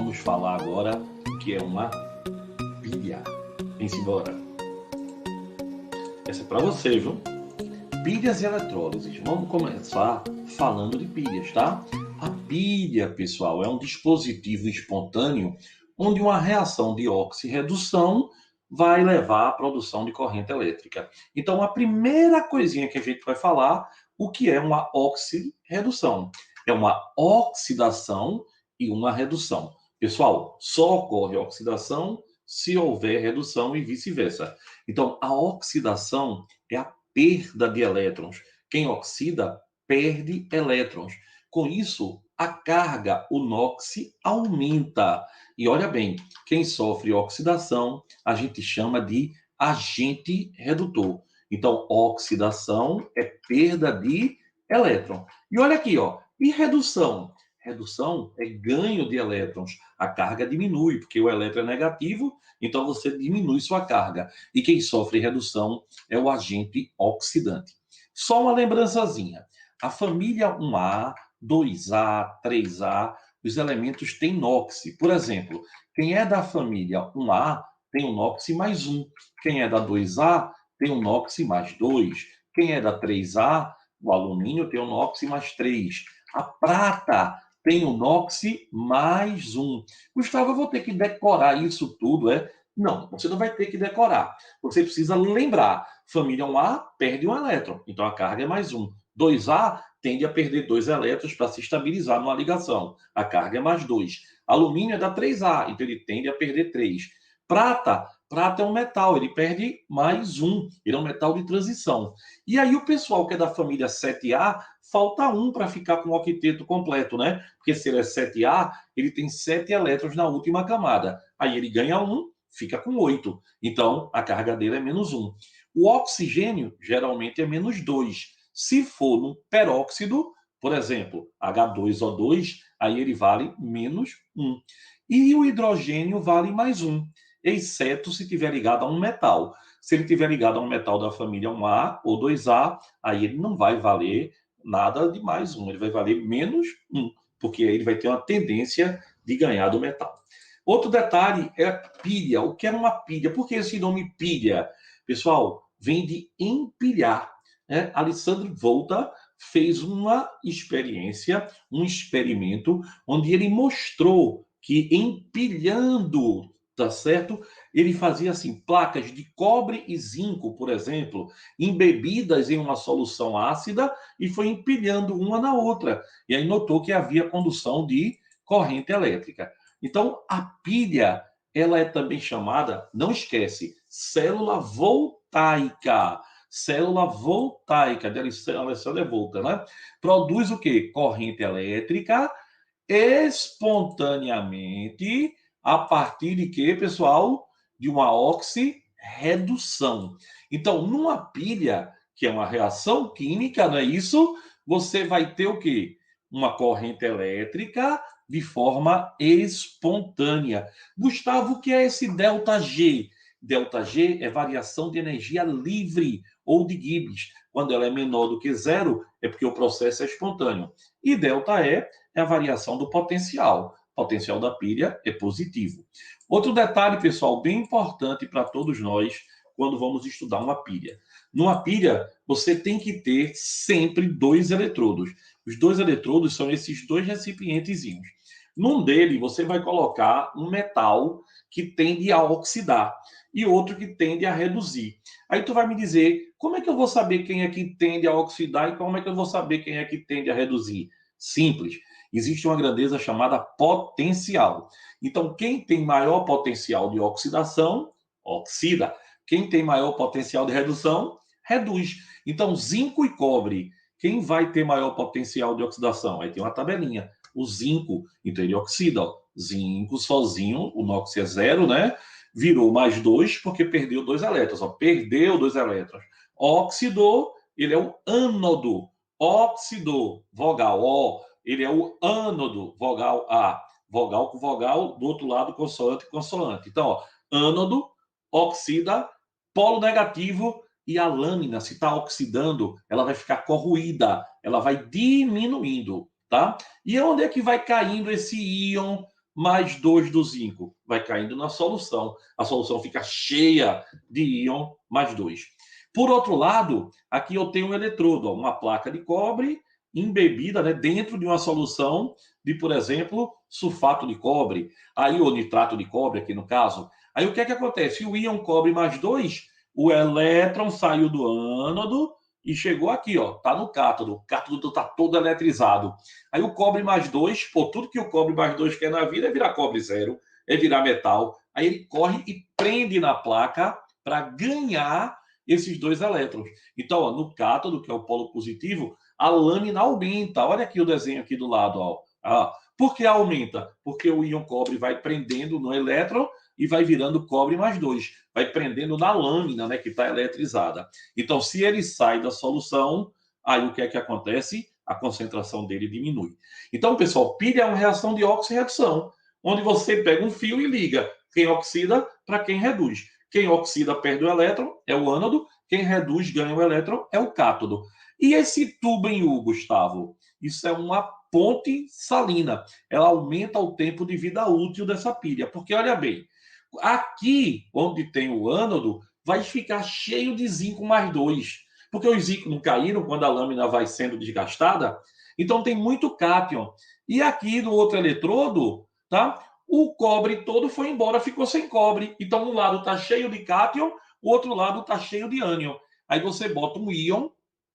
vamos falar agora o que é uma pilha. Pense embora. Essa é para você, viu? Pilhas e eletrólises. Vamos começar falando de pilhas, tá? A pilha, pessoal, é um dispositivo espontâneo onde uma reação de oxirredução vai levar à produção de corrente elétrica. Então, a primeira coisinha que a gente vai falar, o que é uma oxirredução? É uma oxidação e uma redução. Pessoal, só ocorre oxidação se houver redução e vice-versa. Então, a oxidação é a perda de elétrons. Quem oxida perde elétrons. Com isso, a carga, o NOx, aumenta. E olha bem, quem sofre oxidação, a gente chama de agente redutor. Então, oxidação é perda de elétron. E olha aqui, ó, e redução? Redução é ganho de elétrons. A carga diminui, porque o elétron é negativo, então você diminui sua carga. E quem sofre redução é o agente oxidante. Só uma lembrançazinha. A família 1A, 2A, 3A, os elementos têm NOx. Por exemplo, quem é da família 1A tem um NOx mais 1. Quem é da 2A tem um NOx mais 2. Quem é da 3A, o alumínio tem um NOx mais 3. A prata tem um NOx mais 1. Gustavo, eu vou ter que decorar isso tudo, é? Não, você não vai ter que decorar. Você precisa lembrar. Família 1A perde um elétron, então a carga é mais 1. 2A tende a perder 2 elétrons para se estabilizar numa ligação. A carga é mais 2. Alumínio é da 3A, então ele tende a perder 3. Prata é um metal, ele perde mais 1. Ele é um metal de transição. E aí o pessoal que é da família 7A, falta 1 para ficar com o octeto completo, né? Porque se ele é 7A, ele tem 7 elétrons na última camada. Aí ele ganha 1, fica com 8. Então, a carga dele é menos 1. O oxigênio, geralmente, é menos 2. Se for no peróxido, por exemplo, H2O2, aí ele vale menos 1. E o hidrogênio vale mais 1, exceto se estiver ligado a um metal. Se ele estiver ligado a um metal da família 1A ou 2A, aí ele não vai valer nada de mais 1, ele vai valer menos 1, porque aí ele vai ter uma tendência de ganhar do metal. Outro detalhe é a pilha. O que é uma pilha? Por que esse nome pilha? Pessoal, vem de empilhar. Né? Alessandro Volta fez uma experiência, um experimento, onde ele mostrou que empilhando, tá certo? Ele fazia assim, placas de cobre e zinco, por exemplo, embebidas em uma solução ácida e foi empilhando uma na outra. E aí notou que havia condução de corrente elétrica. Então, a pilha, ela é também chamada, não esquece, célula voltaica. Célula voltaica, de Alessandro Volta, né? Produz o quê? Corrente elétrica espontaneamente a partir de quê, pessoal? De uma oxirredução. Então, numa pilha, que é uma reação química, não é isso? Você vai ter o quê? Uma corrente elétrica de forma espontânea. Gustavo, o que é esse ΔG? ΔG é variação de energia livre ou de Gibbs. Quando ela é menor do que zero, é porque o processo é espontâneo. E ΔE é a variação do potencial. O potencial da pilha é positivo. Outro detalhe, pessoal, bem importante para todos nós quando vamos estudar uma pilha. Numa pilha, você tem que ter sempre 2 eletrodos. Os 2 eletrodos são esses 2 recipientezinhos. Num dele, você vai colocar um metal que tende a oxidar e outro que tende a reduzir. Aí tu vai me dizer, como é que eu vou saber quem é que tende a oxidar e como é que eu vou saber quem é que tende a reduzir? Simples. Existe uma grandeza chamada potencial. Então, quem tem maior potencial de oxidação, oxida. Quem tem maior potencial de redução, reduz. Então, zinco e cobre. Quem vai ter maior potencial de oxidação? Aí tem uma tabelinha. O zinco, então ele oxida. Ó. Zinco sozinho, o NOx é 0, né? Virou mais 2 porque perdeu 2 elétrons. Ó. Perdeu 2 elétrons. Oxidou, ele é o ânodo. Oxidou, vogal O, ele é o ânodo, vogal A. Vogal com vogal, do outro lado, consoante, consoante. Então, ó, ânodo, oxida, polo negativo e a lâmina, se está oxidando, ela vai ficar corroída, ela vai diminuindo, tá? E onde é que vai caindo esse íon mais 2 do zinco vai caindo na solução. A solução fica cheia de íon mais 2. Por outro lado, aqui eu tenho um eletrodo, uma placa de cobre embebida, né, dentro de uma solução de, por exemplo, sulfato de cobre, aí o nitrato de cobre aqui no caso. Aí o que é que acontece? O íon cobre mais 2, o elétron saiu do ânodo e chegou aqui, ó, tá no cátodo. O cátodo tá todo eletrizado. Aí o cobre mais 2, pô, tudo que o cobre mais 2 quer na vida é virar cobre zero, é virar metal. Aí ele corre e prende na placa para ganhar esses 2 elétrons. Então, ó, no cátodo, que é o polo positivo, a lâmina aumenta. Olha aqui o desenho aqui do lado, ó. Ah, por que aumenta? Porque o íon cobre vai prendendo no elétron e vai virando cobre mais 2. Vai prendendo na lâmina, né, que está eletrizada. Então, se ele sai da solução, aí o que é que acontece? A concentração dele diminui. Então, pessoal, pilha é uma reação de óxido-redução, onde você pega um fio e liga quem oxida para quem reduz. Quem oxida perde o elétron, é o ânodo. Quem reduz ganha o elétron, é o cátodo. E esse tubo em U, Gustavo? Isso é uma ponte salina. Ela aumenta o tempo de vida útil dessa pilha. Porque, olha bem, aqui onde tem o ânodo, vai ficar cheio de zinco mais 2. Porque os zincos não caíram quando a lâmina vai sendo desgastada. Então tem muito cátion. E aqui no outro eletrodo, tá? O cobre todo foi embora, ficou sem cobre. Então um lado está cheio de cátion, o outro lado está cheio de ânion. Aí você bota um íon,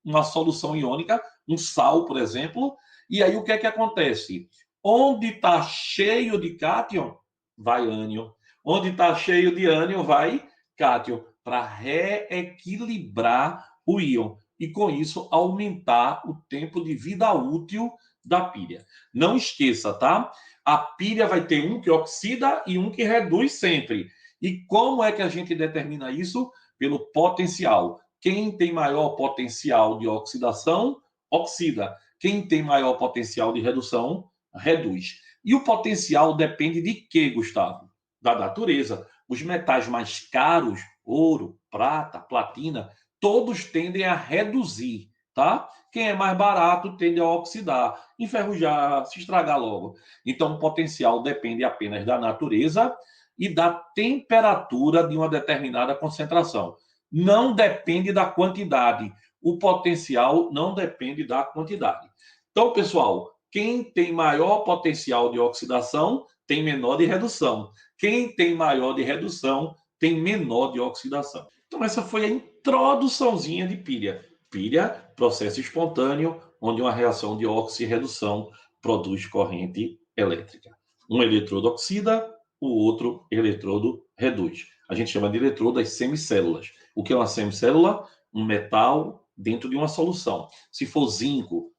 uma solução iônica, um sal, por exemplo, e aí o que é que acontece? Onde está cheio de cátion, vai ânion. Onde está cheio de ânion, vai cátion, para reequilibrar o íon e, com isso, aumentar o tempo de vida útil da pilha. Não esqueça, tá? A pilha vai ter um que oxida e um que reduz sempre. E como é que a gente determina isso? Pelo potencial. Quem tem maior potencial de oxidação, oxida. Quem tem maior potencial de redução, reduz. E o potencial depende de quê, Gustavo? Da natureza. Os metais mais caros, ouro, prata, platina, todos tendem a reduzir, tá? Quem é mais barato tende a oxidar, enferrujar, se estragar logo. Então, o potencial depende apenas da natureza e da temperatura de uma determinada concentração. Não depende da quantidade. O potencial não depende da quantidade. Então, pessoal, quem tem maior potencial de oxidação tem menor de redução. Quem tem maior de redução tem menor de oxidação. Então, essa foi a introduçãozinha de pilha. Pilha, processo espontâneo, onde uma reação de óxido-redução produz corrente elétrica. Um eletrodo oxida, o outro eletrodo reduz. A gente chama de eletrodo das semicélulas. O que é uma semicélula? Um metal dentro de uma solução. Se for zinco,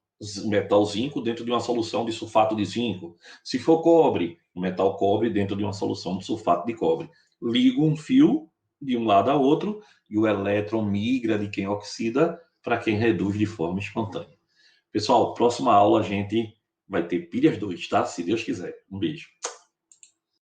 metal zinco dentro de uma solução de sulfato de zinco. Se for cobre, um metal cobre dentro de uma solução de sulfato de cobre. Ligo um fio de um lado a outro e o elétron migra de quem oxida para quem reduz de forma espontânea. Pessoal, próxima aula a gente vai ter pilhas 2, tá? Se Deus quiser. Um beijo.